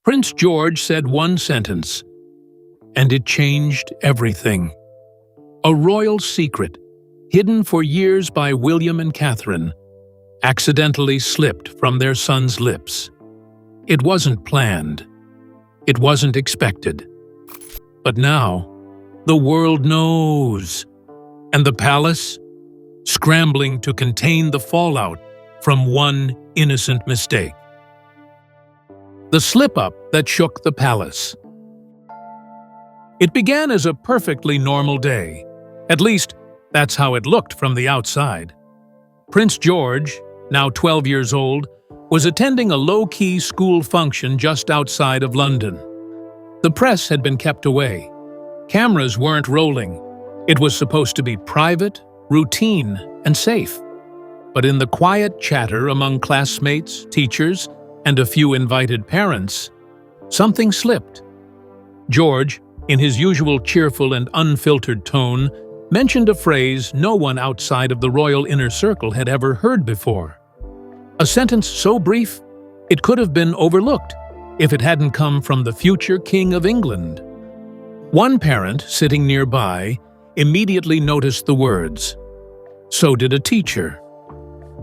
Prince George said one sentence, and it changed everything. A royal secret, hidden for years by William and Catherine, accidentally slipped from their son's lips. It wasn't planned. It wasn't expected. But now, the world knows. And the palace, scrambling to contain the fallout from one innocent mistake. The slip-up that shook the palace. It began as a perfectly normal day. At least, that's how it looked from the outside. Prince George, now 12 years old, was attending a low-key school function just outside of London. The press had been kept away. Cameras weren't rolling. It was supposed to be private, routine, and safe. But in the quiet chatter among classmates, teachers, and a few invited parents, something slipped. George, in his usual cheerful and unfiltered tone, mentioned a phrase no one outside of the royal inner circle had ever heard before. A sentence so brief, it could have been overlooked if it hadn't come from the future King of England. One parent, sitting nearby, immediately noticed the words. So did a teacher.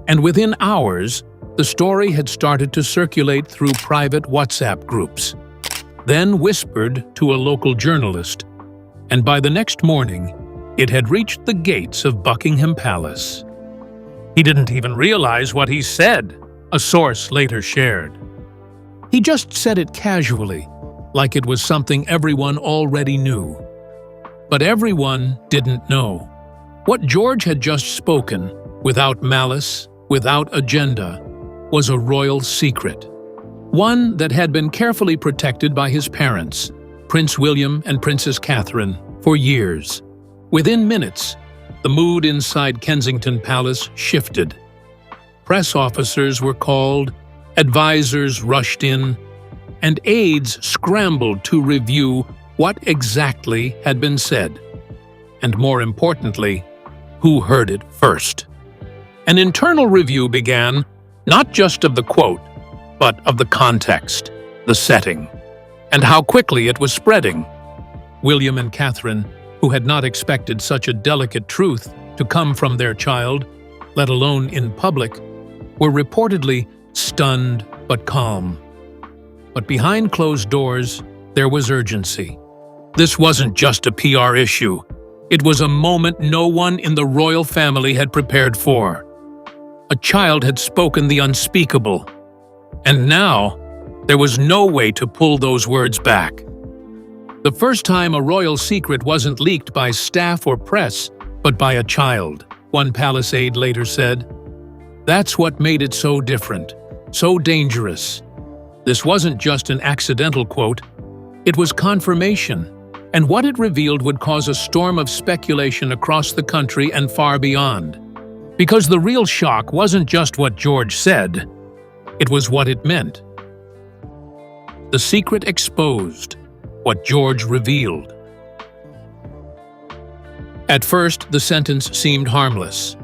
And within hours, the story had started to circulate through private WhatsApp groups, then whispered to a local journalist, and by the next morning, it had reached the gates of Buckingham Palace. He didn't even realize what he said, a source later shared. He just said it casually, like it was something everyone already knew. But everyone didn't know. What George had just spoken, without malice, without agenda, was a royal secret. One that had been carefully protected by his parents, Prince William and Princess Catherine, for years. Within minutes, the mood inside Kensington Palace shifted. Press officers were called, advisors rushed in, and aides scrambled to review what exactly had been said. And more importantly, who heard it first. An internal review began, not just of the quote, but of the context, the setting, and how quickly it was spreading. William and Catherine, who had not expected such a delicate truth to come from their child, let alone in public, were reportedly stunned but calm. But behind closed doors, there was urgency. This wasn't just a PR issue. It was a moment no one in the royal family had prepared for. A child had spoken the unspeakable, and now there was no way to pull those words back. The first time a royal secret wasn't leaked by staff or press, but by a child, one palace aide later said. That's what made it so different, so dangerous. This wasn't just an accidental quote, it was confirmation, and what it revealed would cause a storm of speculation across the country and far beyond. Because the real shock wasn't just what George said, it was what it meant. The secret exposed, what George revealed. At first, the sentence seemed harmless,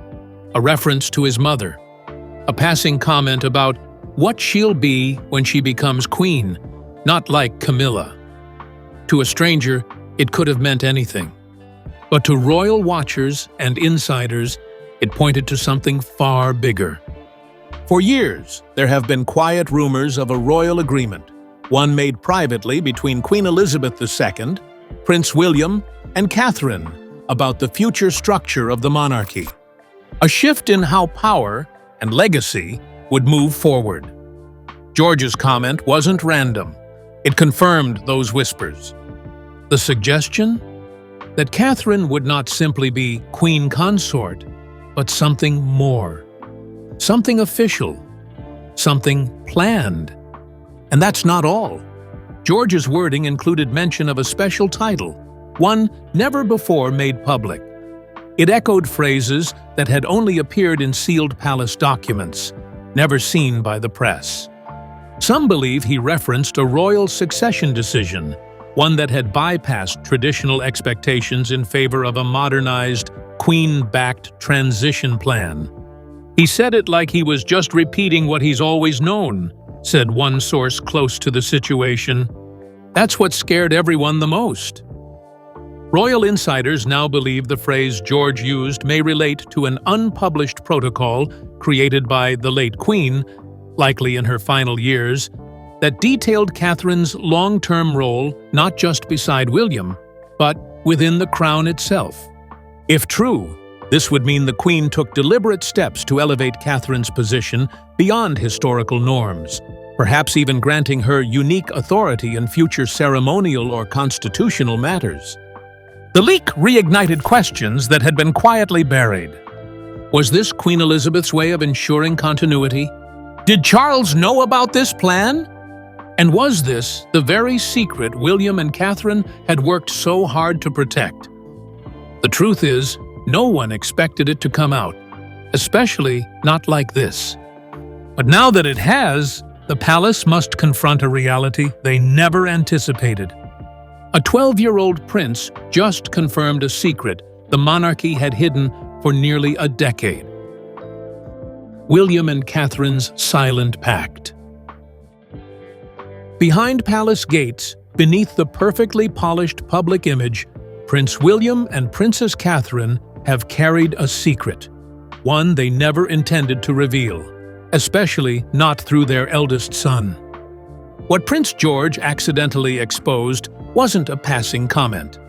a reference to his mother, a passing comment about what she'll be when she becomes queen, not like Camilla. To a stranger, it could have meant anything. But to royal watchers and insiders, it pointed to something far bigger. For years, there have been quiet rumors of a royal agreement, one made privately between Queen Elizabeth II, Prince William, and Catherine about the future structure of the monarchy. A shift in how power and legacy would move forward. George's comment wasn't random. It confirmed those whispers. The suggestion? That Catherine would not simply be queen consort, but something more. Something official. Something planned. And that's not all. George's wording included mention of a special title, one never before made public. It echoed phrases that had only appeared in sealed palace documents, never seen by the press. Some believe he referenced a royal succession decision, one that had bypassed traditional expectations in favor of a modernized, queen-backed transition plan. He said it like he was just repeating what he's always known, said one source close to the situation. That's what scared everyone the most. Royal insiders now believe the phrase George used may relate to an unpublished protocol created by the late Queen, likely in her final years, that detailed Catherine's long-term role not just beside William, but within the crown itself. If true, this would mean the Queen took deliberate steps to elevate Catherine's position beyond historical norms, perhaps even granting her unique authority in future ceremonial or constitutional matters. The leak reignited questions that had been quietly buried. Was this Queen Elizabeth's way of ensuring continuity? Did Charles know about this plan? And was this the very secret William and Catherine had worked so hard to protect? The truth is, no one expected it to come out, especially not like this. But now that it has, the palace must confront a reality they never anticipated. A 12-year-old prince just confirmed a secret the monarchy had hidden for nearly a decade. William and Catherine's silent pact. Behind palace gates, beneath the perfectly polished public image, Prince William and Princess Catherine have carried a secret, one they never intended to reveal, especially not through their eldest son. What Prince George accidentally exposed wasn't a passing comment.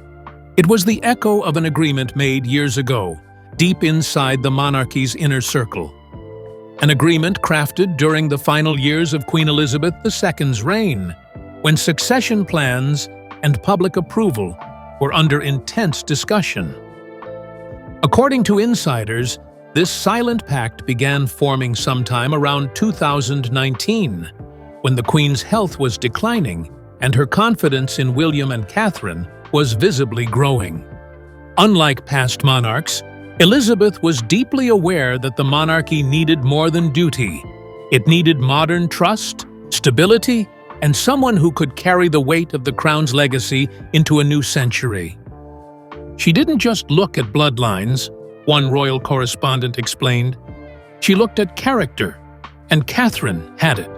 It was the echo of an agreement made years ago, deep inside the monarchy's inner circle. An agreement crafted during the final years of Queen Elizabeth II's reign, when succession plans and public approval were under intense discussion. According to insiders, this silent pact began forming sometime around 2019, when the Queen's health was declining and her confidence in William and Catherine was visibly growing. Unlike past monarchs, Elizabeth was deeply aware that the monarchy needed more than duty. It needed modern trust, stability, and someone who could carry the weight of the crown's legacy into a new century. She didn't just look at bloodlines, one royal correspondent explained. She looked at character, and Catherine had it.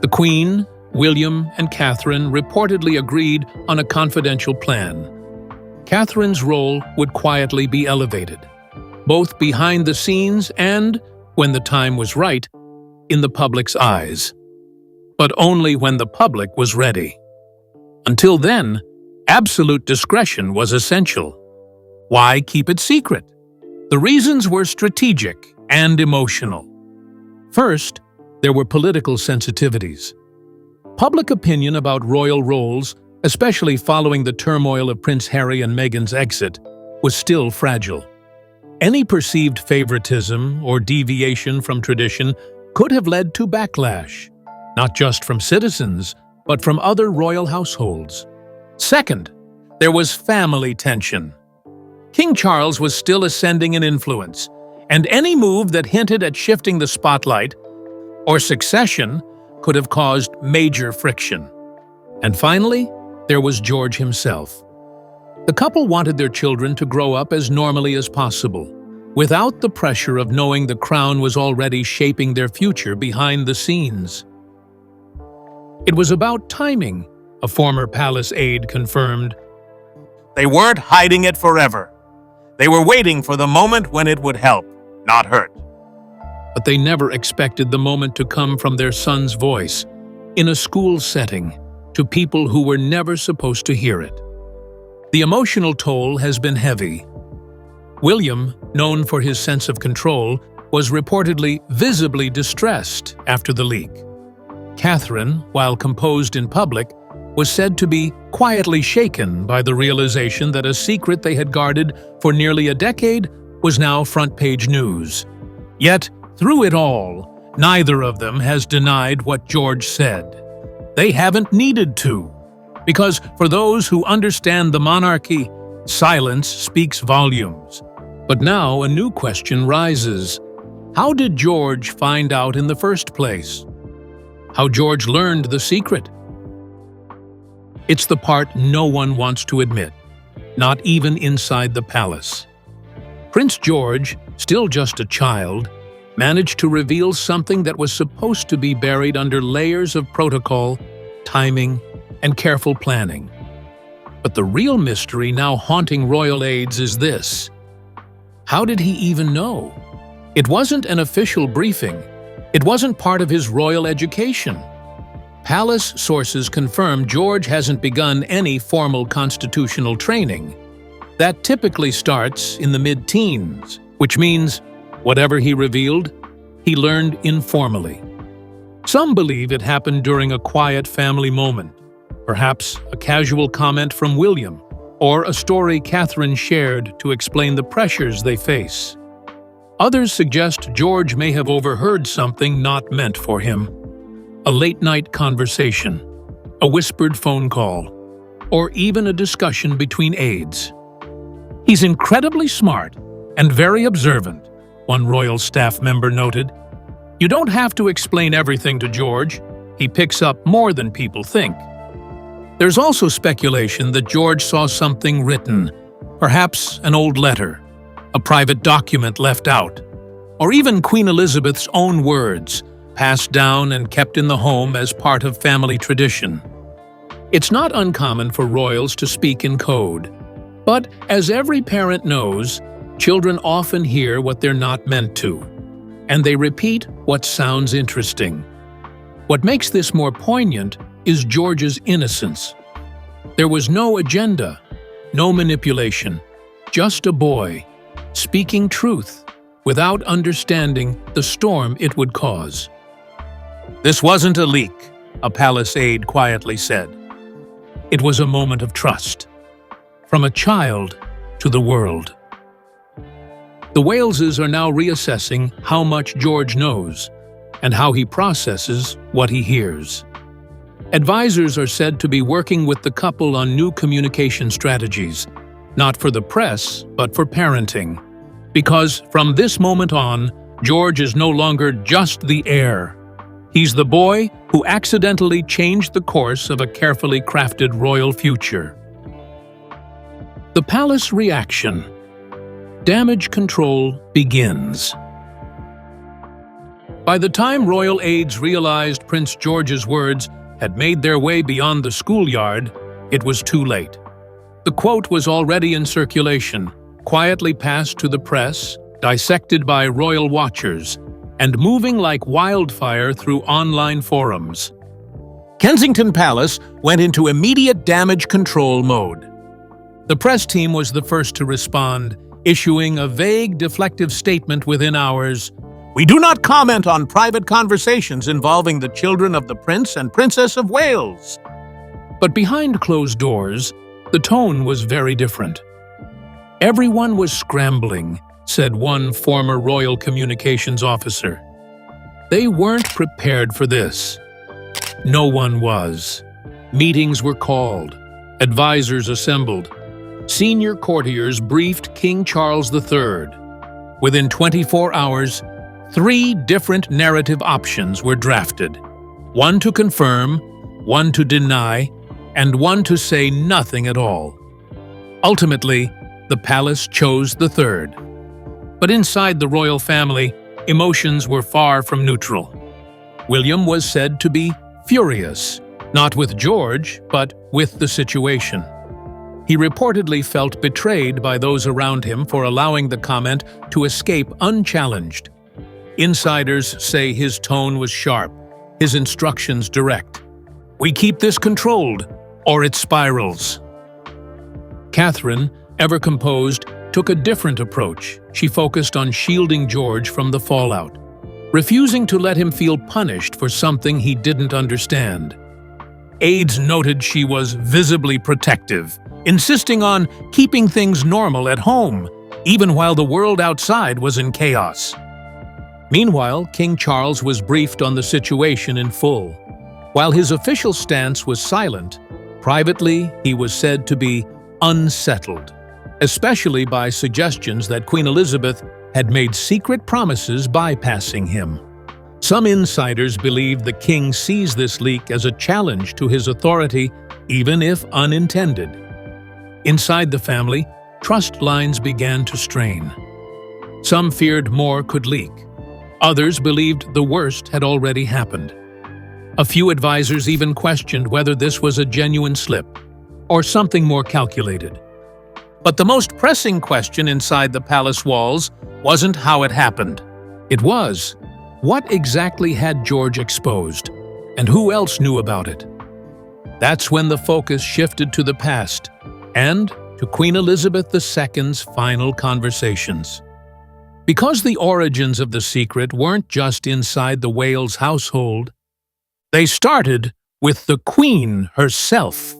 The Queen, William, and Catherine reportedly agreed on a confidential plan. Catherine's role would quietly be elevated, both behind the scenes and, when the time was right, in the public's eyes. But only when the public was ready. Until then, absolute discretion was essential. Why keep it secret? The reasons were strategic and emotional. First, there were political sensitivities. Public opinion about royal roles, especially following the turmoil of Prince Harry and Meghan's exit, was still fragile. Any perceived favoritism or deviation from tradition could have led to backlash, not just from citizens, but from other royal households. Second, there was family tension. King Charles was still ascending in influence, and any move that hinted at shifting the spotlight or succession could have caused major friction. And finally, there was George himself. The couple wanted their children to grow up as normally as possible, without the pressure of knowing the crown was already shaping their future behind the scenes. It was about timing, a former palace aide confirmed. They weren't hiding it forever. They were waiting for the moment when it would help, not hurt. But they never expected the moment to come from their son's voice, in a school setting, to people who were never supposed to hear it. The emotional toll has been heavy. William, known for his sense of control, was reportedly visibly distressed after the leak. Catherine, while composed in public, was said to be quietly shaken by the realization that a secret they had guarded for nearly a decade was now front-page news. Yet, through it all, neither of them has denied what George said. They haven't needed to, because for those who understand the monarchy, silence speaks volumes. But now a new question rises. How did George find out in the first place? How George learned the secret? It's the part no one wants to admit, not even inside the palace. Prince George, still just a child, managed to reveal something that was supposed to be buried under layers of protocol, timing, and careful planning. But the real mystery now haunting royal aides is this: how did he even know? It wasn't an official briefing. It wasn't part of his royal education. Palace sources confirm George hasn't begun any formal constitutional training. That typically starts in the mid-teens, which means whatever he revealed, he learned informally. Some believe it happened during a quiet family moment, perhaps a casual comment from William, or a story Catherine shared to explain the pressures they face. Others suggest George may have overheard something not meant for him. A late-night conversation, a whispered phone call, or even a discussion between aides. He's incredibly smart and very observant, one royal staff member noted. You don't have to explain everything to George. He picks up more than people think. There's also speculation that George saw something written, perhaps an old letter, a private document left out, or even Queen Elizabeth's own words, passed down and kept in the home as part of family tradition. It's not uncommon for royals to speak in code, but as every parent knows, children often hear what they're not meant to, and they repeat what sounds interesting. What makes this more poignant is George's innocence. There was no agenda, no manipulation, just a boy, speaking truth, without understanding the storm it would cause. "This wasn't a leak," a palace aide quietly said. It was a moment of trust, from a child to the world. The Waleses are now reassessing how much George knows and how he processes what he hears. Advisors are said to be working with the couple on new communication strategies, not for the press, but for parenting. Because from this moment on, George is no longer just the heir. He's the boy who accidentally changed the course of a carefully crafted royal future. The palace reaction. Damage control begins. By the time royal aides realized Prince George's words had made their way beyond the schoolyard, it was too late. The quote was already in circulation, quietly passed to the press, dissected by royal watchers, and moving like wildfire through online forums. Kensington Palace went into immediate damage control mode. The press team was the first to respond, issuing a vague, deflective statement within hours. "We do not comment on private conversations involving the children of the Prince and Princess of Wales." But behind closed doors, the tone was very different. "Everyone was scrambling," said one former royal communications officer. They weren't prepared for this. No one was. Meetings were called, advisors assembled, senior courtiers briefed King Charles III. Within 24 hours, 3 different narrative options were drafted. One to confirm, one to deny, and one to say nothing at all. Ultimately, the palace chose the third. But inside the royal family, emotions were far from neutral. William was said to be furious, not with George, but with the situation. He reportedly felt betrayed by those around him for allowing the comment to escape unchallenged. Insiders say his tone was sharp, his instructions direct. "We keep this controlled, or it spirals." Catherine, ever composed, took a different approach. She focused on shielding George from the fallout, refusing to let him feel punished for something he didn't understand. Aides noted she was visibly protective, insisting on keeping things normal at home, even while the world outside was in chaos. Meanwhile, King Charles was briefed on the situation in full. While his official stance was silent, privately he was said to be unsettled, especially by suggestions that Queen Elizabeth had made secret promises bypassing him. Some insiders believe the king sees this leak as a challenge to his authority, even if unintended. Inside the family, trust lines began to strain. Some feared more could leak. Others believed the worst had already happened. A few advisors even questioned whether this was a genuine slip or something more calculated. But the most pressing question inside the palace walls wasn't how it happened. It was, what exactly had George exposed, and who else knew about it? That's when the focus shifted to the past and to Queen Elizabeth II's final conversations. Because the origins of the secret weren't just inside the Wales household, they started with the Queen herself.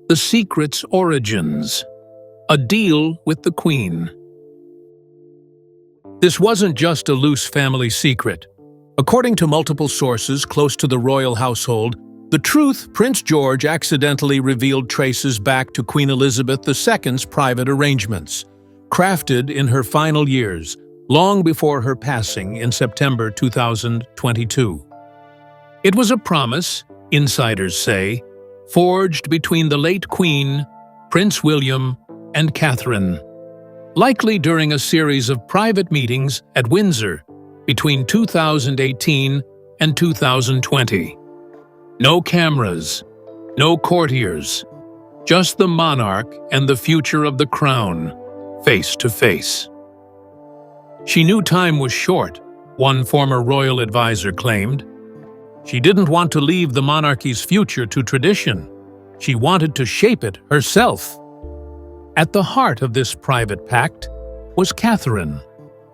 The secret's origins. A deal with the Queen. This wasn't just a loose family secret. According to multiple sources close to the royal household, the truth Prince George accidentally revealed traces back to Queen Elizabeth II's private arrangements, crafted in her final years, long before her passing in September 2022. It was a promise, insiders say, forged between the late Queen, Prince William, and Catherine, likely during a series of private meetings at Windsor between 2018 and 2020. No cameras, no courtiers, just the monarch and the future of the crown, face to face. She knew time was short, one former royal advisor claimed. She didn't want to leave the monarchy's future to tradition. She wanted to shape it herself. At the heart of this private pact was Catherine,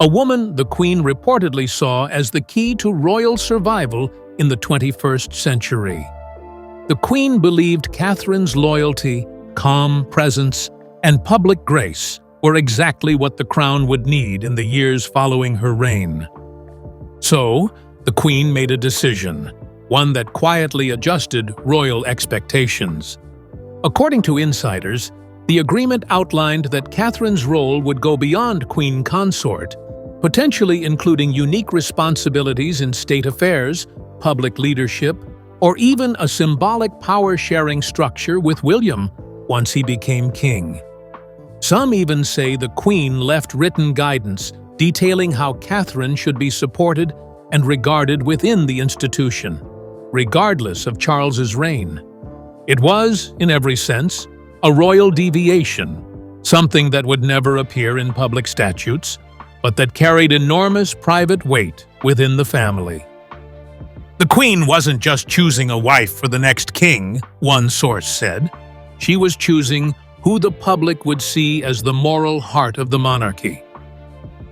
a woman the Queen reportedly saw as the key to royal survival in the 21st century. The Queen believed Catherine's loyalty, calm presence, and public grace were exactly what the crown would need in the years following her reign. So, the Queen made a decision, one that quietly adjusted royal expectations. According to insiders, the agreement outlined that Catherine's role would go beyond Queen Consort, potentially including unique responsibilities in state affairs, public leadership, or even a symbolic power-sharing structure with William once he became king. Some even say the Queen left written guidance detailing how Catherine should be supported and regarded within the institution, regardless of Charles's reign. It was, in every sense, a royal deviation, something that would never appear in public statutes, but that carried enormous private weight within the family. The Queen wasn't just choosing a wife for the next king, one source said. She was choosing who the public would see as the moral heart of the monarchy.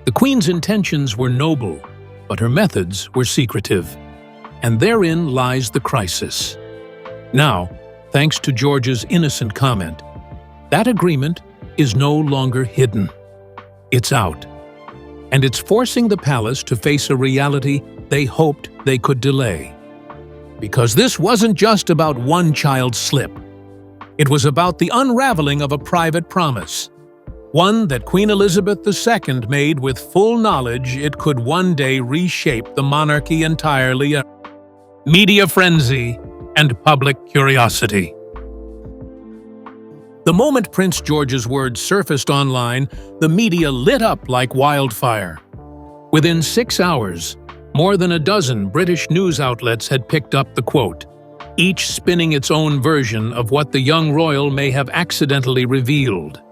The Queen's intentions were noble, but her methods were secretive. And therein lies the crisis. Now, thanks to George's innocent comment, that agreement is no longer hidden. It's out. And it's forcing the palace to face a reality they hoped they could delay. Because this wasn't just about one child's slip. It was about the unraveling of a private promise, one that Queen Elizabeth II made with full knowledge it could one day reshape the monarchy entirely. Media frenzy and public curiosity. The moment Prince George's words surfaced online, the media lit up like wildfire. Within 6 hours, more than a dozen British news outlets had picked up the quote, each spinning its own version of what the young royal may have accidentally revealed.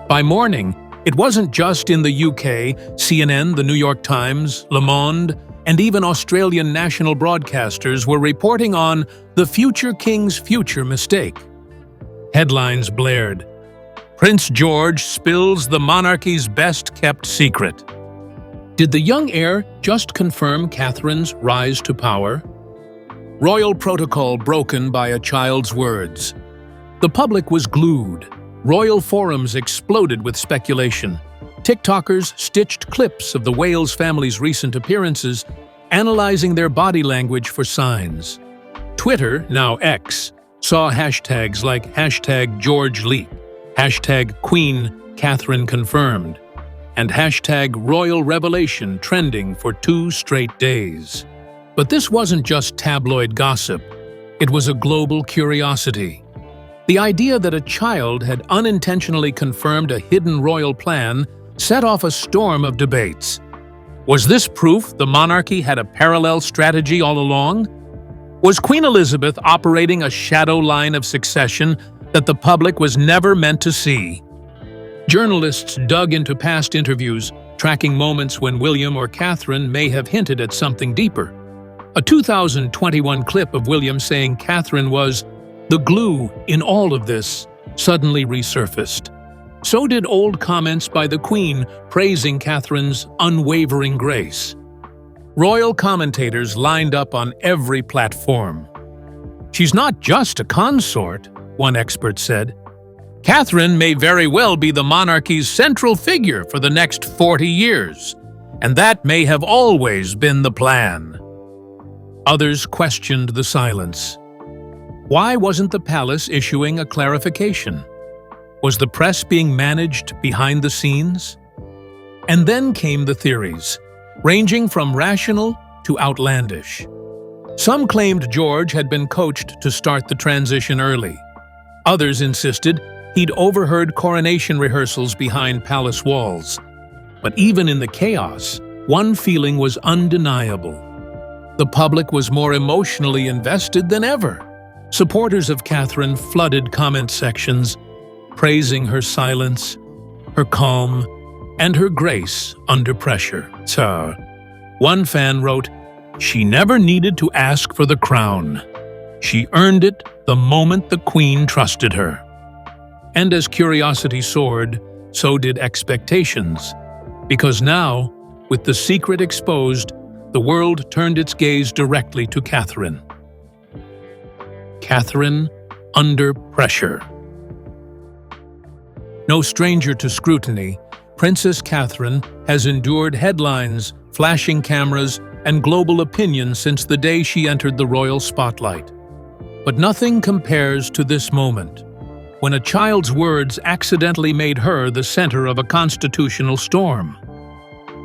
By morning, it wasn't just in the UK, CNN, the New York Times, Le Monde, and even Australian national broadcasters were reporting on the future king's future mistake. Headlines blared, Prince George spills the monarchy's best-kept secret. Did the young heir just confirm Catherine's rise to power? Royal protocol broken by a child's words. The public was glued. Royal forums exploded with speculation. TikTokers stitched clips of the Wales family's recent appearances, analyzing their body language for signs. Twitter, now X, saw hashtags like #GeorgeLeak, #QueenCatherineConfirmed, and #RoyalRevelation trending for 2 straight days. But this wasn't just tabloid gossip. It was a global curiosity. The idea that a child had unintentionally confirmed a hidden royal plan set off a storm of debates. Was this proof the monarchy had a parallel strategy all along? Was Queen Elizabeth operating a shadow line of succession that the public was never meant to see? Journalists dug into past interviews, tracking moments when William or Catherine may have hinted at something deeper. A 2021 clip of William saying Catherine was the glue in all of this suddenly resurfaced. So did old comments by the Queen praising Catherine's unwavering grace. Royal commentators lined up on every platform. "She's not just a consort," one expert said. "Catherine may very well be the monarchy's central figure for the next 40 years, and that may have always been the plan." Others questioned the silence. Why wasn't the palace issuing a clarification? Was the press being managed behind the scenes? And then came the theories, ranging from rational to outlandish. Some claimed George had been coached to start the transition early. Others insisted he'd overheard coronation rehearsals behind palace walls. But even in the chaos, one feeling was undeniable. The public was more emotionally invested than ever. Supporters of Catherine flooded comment sections, praising her silence, her calm, and her grace under pressure. So, one fan wrote, "She never needed to ask for the crown. She earned it the moment the Queen trusted her." And as curiosity soared, so did expectations. Because now, with the secret exposed, the world turned its gaze directly to Catherine. Catherine under pressure. No stranger to scrutiny, Princess Catherine has endured headlines, flashing cameras, and global opinion since the day she entered the royal spotlight. But nothing compares to this moment, when a child's words accidentally made her the center of a constitutional storm.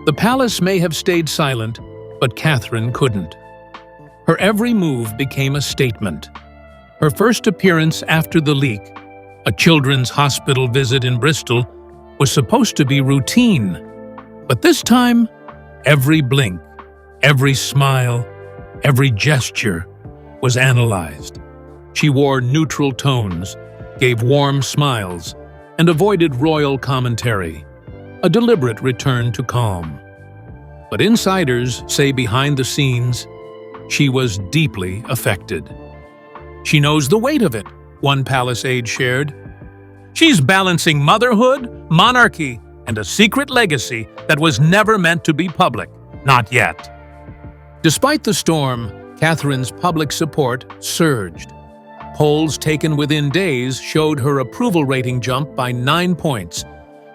The palace may have stayed silent, but Catherine couldn't. Her every move became a statement. Her first appearance after the leak, a children's hospital visit in Bristol, was supposed to be routine. But this time, every blink, every smile, every gesture was analyzed. She wore neutral tones, gave warm smiles, and avoided royal commentary, a deliberate return to calm. But insiders say behind the scenes, she was deeply affected. "She knows the weight of it," one palace aide shared. "She's balancing motherhood, monarchy, and a secret legacy that was never meant to be public, not yet." Despite the storm, Catherine's public support surged. Polls taken within days showed her approval rating jump by 9 points,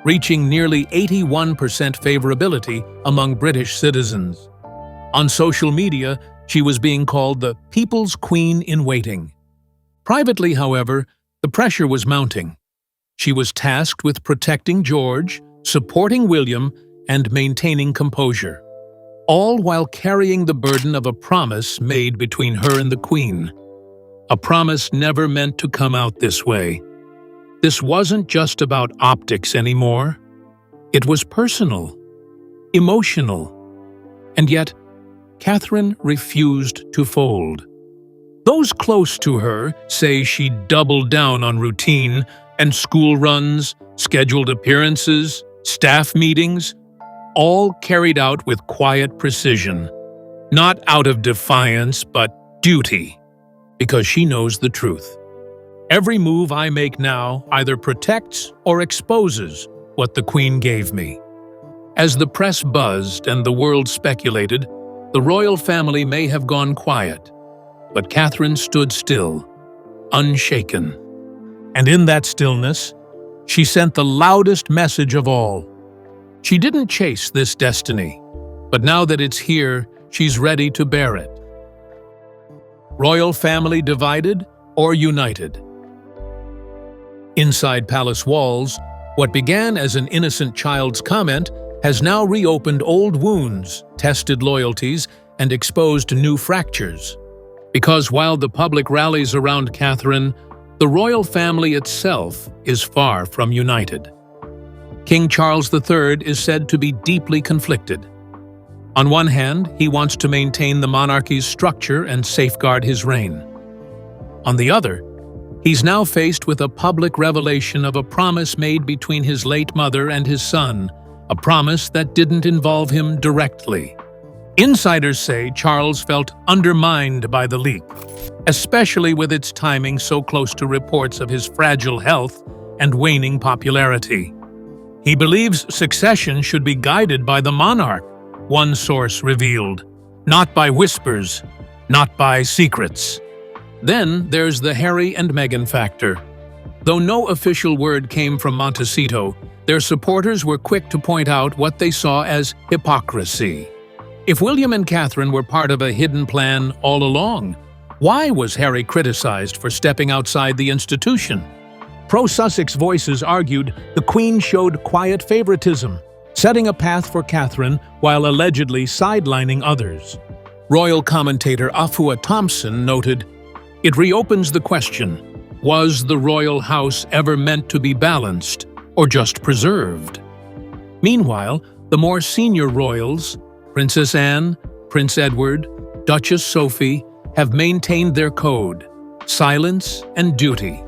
reaching nearly 81% favorability among British citizens. On social media, she was being called the People's Queen in Waiting. Privately, however, the pressure was mounting. She was tasked with protecting George, supporting William, and maintaining composure, all while carrying the burden of a promise made between her and the Queen. A promise never meant to come out this way. This wasn't just about optics anymore. It was personal, emotional. And yet, Catherine refused to fold. Those close to her say she doubled down on routine and school runs, scheduled appearances, staff meetings, all carried out with quiet precision, not out of defiance but duty, because she knows the truth. Every move I make now either protects or exposes what the Queen gave me. As the press buzzed and the world speculated, the royal family may have gone quiet, but Catherine stood still, unshaken. And in that stillness, she sent the loudest message of all. She didn't chase this destiny, but now that it's here, she's ready to bear it. Royal family divided or united? Inside palace walls, what began as an innocent child's comment has now reopened old wounds, tested loyalties, and exposed new fractures. Because while the public rallies around Catherine, the royal family itself is far from united. King Charles III is said to be deeply conflicted. On one hand, he wants to maintain the monarchy's structure and safeguard his reign. On the other, he's now faced with a public revelation of a promise made between his late mother and his son, a promise that didn't involve him directly. Insiders say Charles felt undermined by the leak, especially with its timing so close to reports of his fragile health and waning popularity. He believes succession should be guided by the monarch, one source revealed, not by whispers, not by secrets. Then there's the Harry and Meghan factor. Though no official word came from Montecito, their supporters were quick to point out what they saw as hypocrisy. If William and Catherine were part of a hidden plan all along, why was Harry criticized for stepping outside the institution? Pro-Sussex voices argued the Queen showed quiet favoritism, setting a path for Catherine while allegedly sidelining others. Royal commentator Afua Thompson noted, "It reopens the question, was the royal house ever meant to be balanced or just preserved?" Meanwhile, the more senior royals, Princess Anne, Prince Edward, Duchess Sophie, have maintained their code, silence and duty.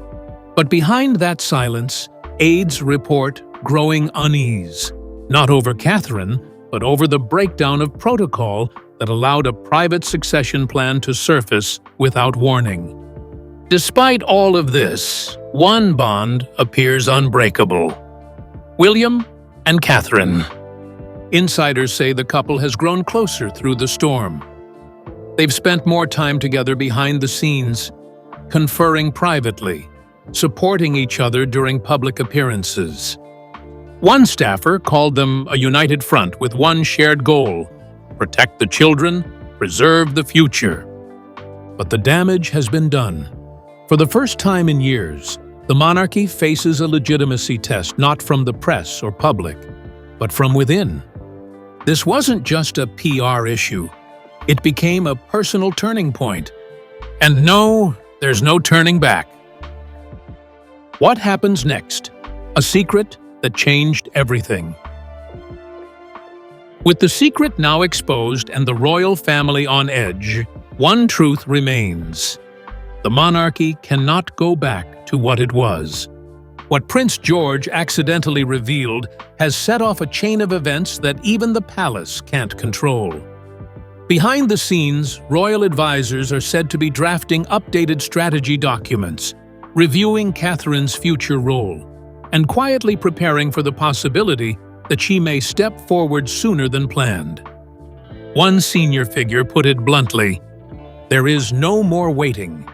But behind that silence, aides report growing unease, not over Catherine, but over the breakdown of protocol that allowed a private succession plan to surface without warning. Despite all of this, one bond appears unbreakable: William and Catherine. Insiders say the couple has grown closer through the storm. They've spent more time together behind the scenes, conferring privately, supporting each other during public appearances. One staffer called them a united front with one shared goal: protect the children, preserve the future. But the damage has been done. For the first time in years, the monarchy faces a legitimacy test not from the press or public, but from within. This wasn't just a PR issue. It became a personal turning point. And no, there's no turning back. What happens next? A secret that changed everything. With the secret now exposed and the royal family on edge, one truth remains: the monarchy cannot go back to what it was. What Prince George accidentally revealed has set off a chain of events that even the palace can't control. Behind the scenes, royal advisors are said to be drafting updated strategy documents, reviewing Catherine's future role, and quietly preparing for the possibility that she may step forward sooner than planned. One senior figure put it bluntly, "There is no more waiting."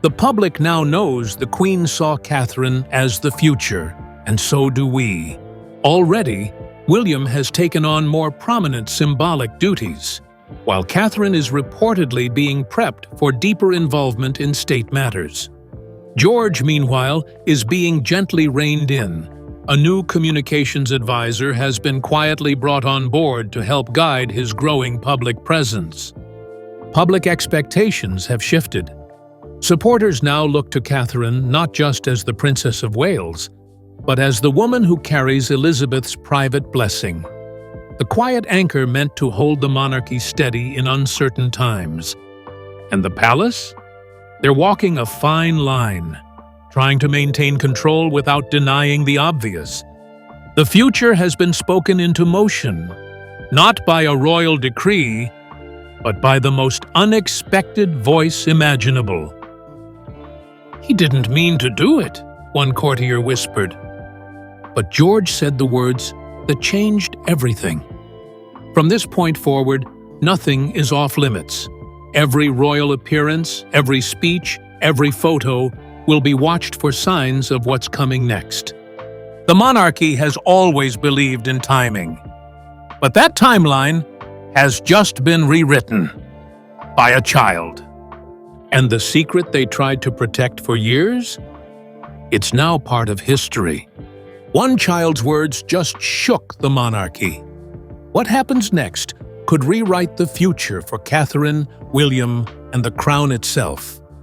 The public now knows the Queen saw Catherine as the future, and so do we. Already, William has taken on more prominent symbolic duties, while Catherine is reportedly being prepped for deeper involvement in state matters. George, meanwhile, is being gently reined in. A new communications advisor has been quietly brought on board to help guide his growing public presence. Public expectations have shifted. Supporters now look to Catherine not just as the Princess of Wales, but as the woman who carries Elizabeth's private blessing. The quiet anchor meant to hold the monarchy steady in uncertain times. And the palace? They're walking a fine line, trying to maintain control without denying the obvious. The future has been spoken into motion, not by a royal decree, but by the most unexpected voice imaginable. "He didn't mean to do it," one courtier whispered. But George said the words that changed everything. From this point forward, nothing is off limits. Every royal appearance, every speech, every photo will be watched for signs of what's coming next. The monarchy has always believed in timing, but that timeline has just been rewritten by a child. And the secret they tried to protect for years? It's now part of history. One child's words just shook the monarchy. What happens next could rewrite the future for Catherine, William, and the crown itself.